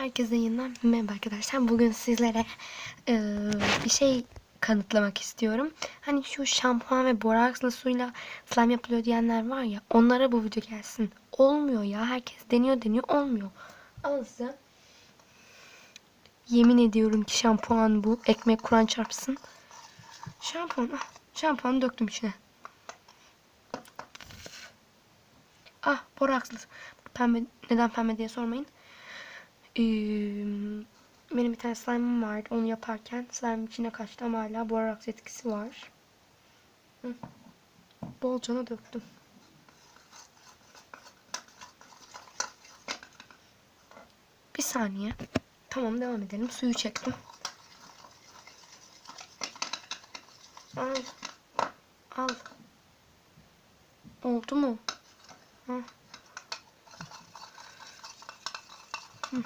Herkese yeniden merhaba arkadaşlar. Bugün sizlere bir şey kanıtlamak istiyorum. Hani şu şampuan ve boraksla suyla slime yapılıyor diyenler var ya, onlara bu video gelsin. Olmuyor ya. Herkes deniyor olmuyor. Al size. Yemin ediyorum ki şampuan bu. Ekmek Kur'an çarpsın. Şampuanı döktüm içine. Borakslı. Pembe, neden pembe diye sormayın. Benim bir tane slime'ım vardı. Onu yaparken slime içine kaçtı ama hala boraks etkisi var. Bolcana döktüm. Bir saniye. Tamam, devam edelim. Suyu çektim. Al. Al. Oldu mu? Hı. Hı.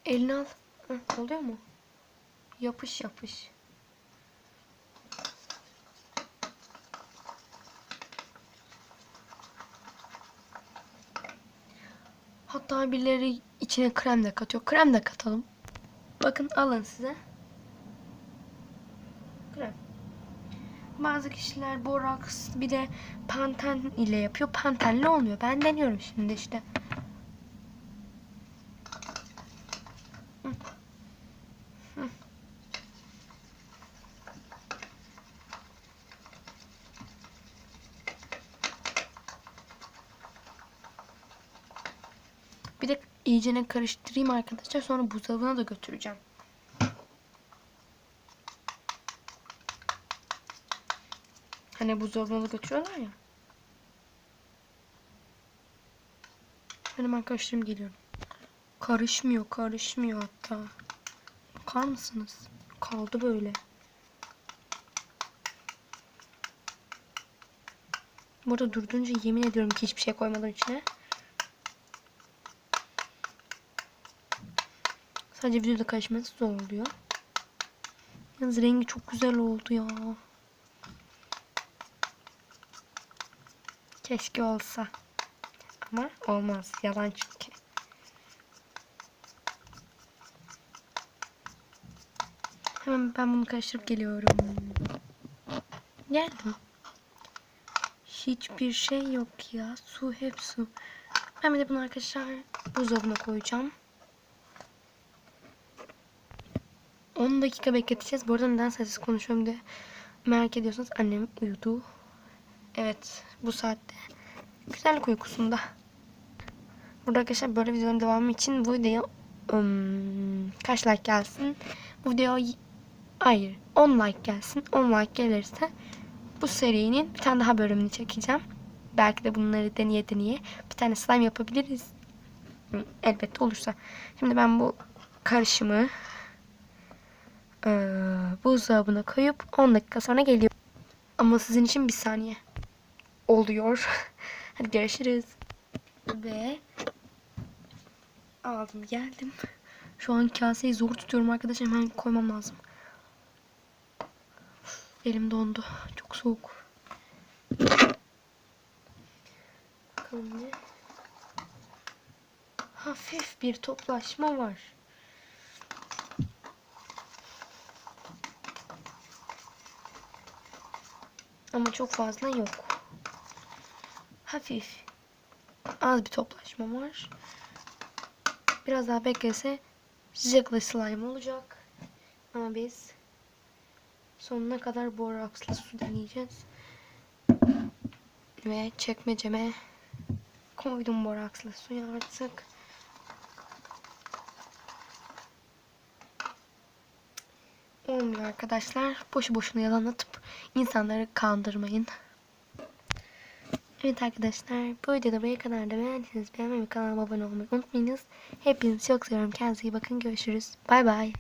Elini al. Hı, oluyor mu? Yapış yapış. Hatta birileri içine krem de katıyor. Krem de katalım. Bakın, alın size. Krem. Bazı kişiler boraks bir de panten ile yapıyor. Pantenle olmuyor. Ben deniyorum şimdi işte. Bir de iyicene karıştırayım arkadaşlar. Sonra buzdolabına da götüreceğim. Hani buzdolabına da götürüyorlar ya. Ben hemen karıştırayım, geliyorum. Karışmıyor hatta. Bakar mısınız? Kaldı böyle. Burada durduğunca yemin ediyorum ki hiçbir şey koymadım içine. Sadece videoda karışması zor oluyor. Yalnız rengi çok güzel oldu ya. Keşke olsa. Ama olmaz. Yalan çünkü. Hemen ben bunu karıştırıp geliyorum. Geldim. Hiçbir şey yok ya. Su, hep su. Ben bir de bunu arkadaşlar buzdolabına koyacağım. 10 dakika bekleteceğiz. Bu arada neden sessiz konuşuyorum diye merak ediyorsanız, annem uyudu. Evet, bu saatte güzellik uykusunda. Burada arkadaşlar böyle videoların devamı için bu videoya kaç like gelsin? Bu video 10 like gelsin. 10 like gelirse bu serinin bir tane daha bölümünü çekeceğim. Belki de bunları deneye bir tane slime yapabiliriz. Elbette olursa. Şimdi ben bu karışımı buzdolabına koyup 10 dakika sonra geliyorum. Ama sizin için bir saniye oluyor. Hadi görüşürüz. Ve aldım geldim. Şu an kaseyi zor tutuyorum arkadaşlar. Hemen koymam lazım. Elim dondu. Çok soğuk. Bakalım ne? Hafif bir toplaşma var. Ama çok fazla yok. Hafif. Az bir toplaşma var. Biraz daha beklese sıcaklı slime olacak. Ama biz sonuna kadar borakslı su deneyeceğiz. Ve çekmeceme koydum borakslı suyu artık. Olmuyor arkadaşlar. Boşu boşuna yalan atıp insanları kandırmayın. Evet arkadaşlar, bu videoda buraya kadar da beğendiyseniz beğenmeyi ve kanalıma abone olmayı unutmayınız. Hepinizi çok seviyorum. Kendinize iyi bakın. Görüşürüz. Bay bay.